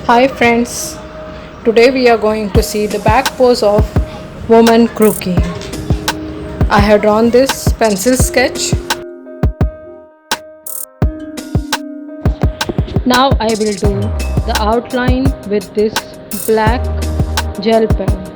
Hi friends, today we are going to see the back pose of woman Croqui. I have drawn this pencil sketch. Now I will do the outline with this black gel pen.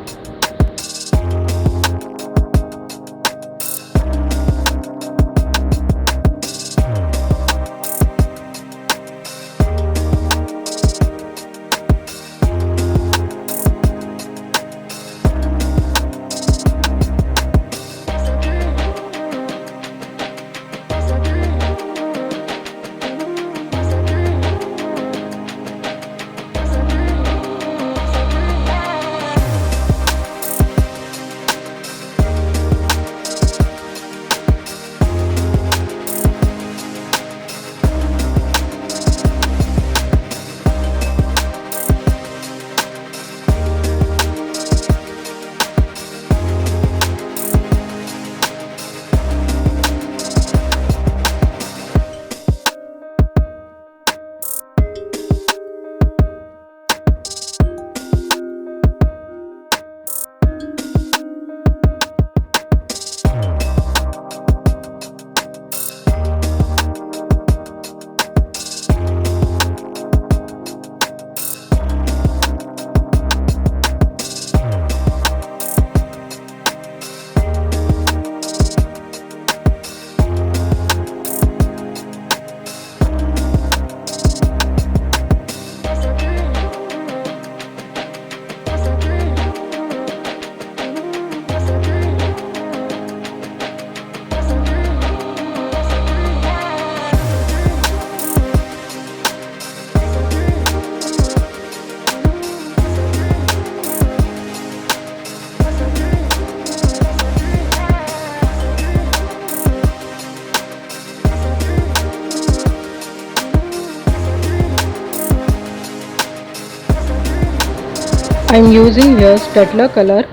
I am using here Staedtler color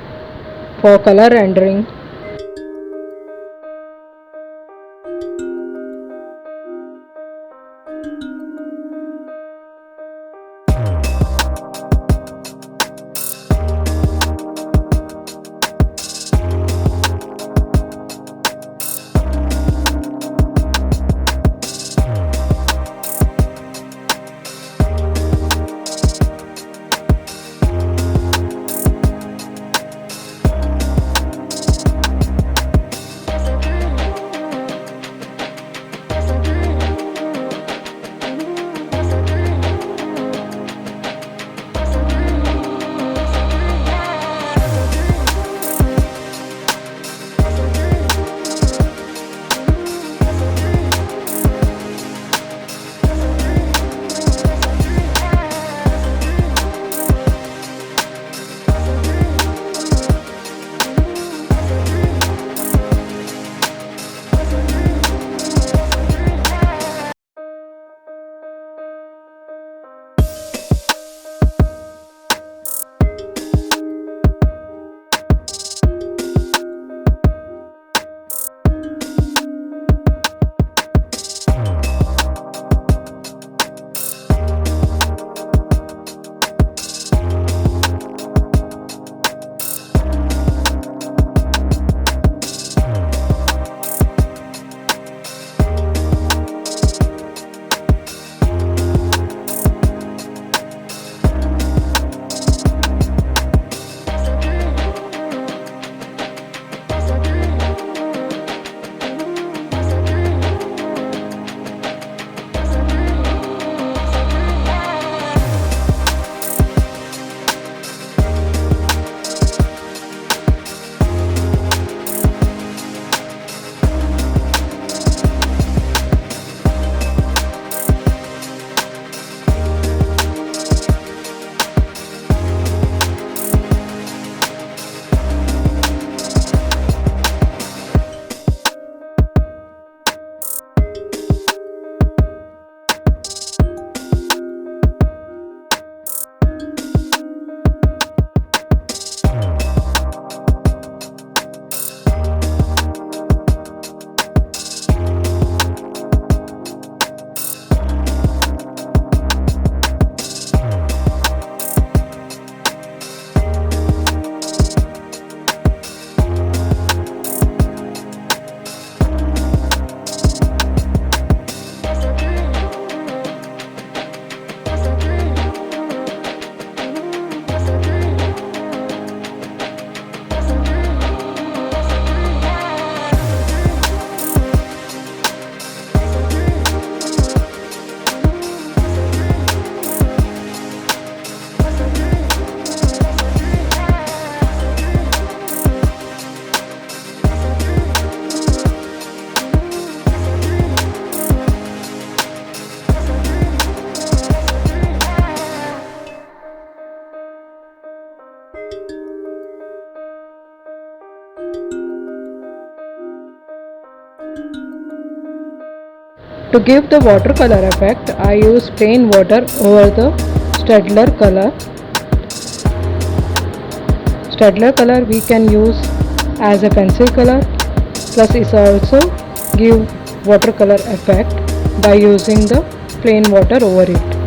for color rendering. To give the watercolor effect, I use plain water over the Staedtler color. Staedtler color we can use as a pencil color, plus it also give watercolor effect by using the plain water over it.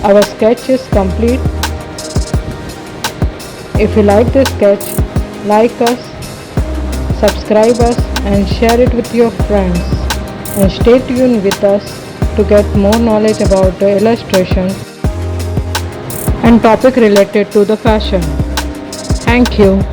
Our sketch is complete. If you like this sketch, like us, subscribe us and share it with your friends. And stay tuned with us to get more knowledge about the illustration and topic related to the fashion. Thank you.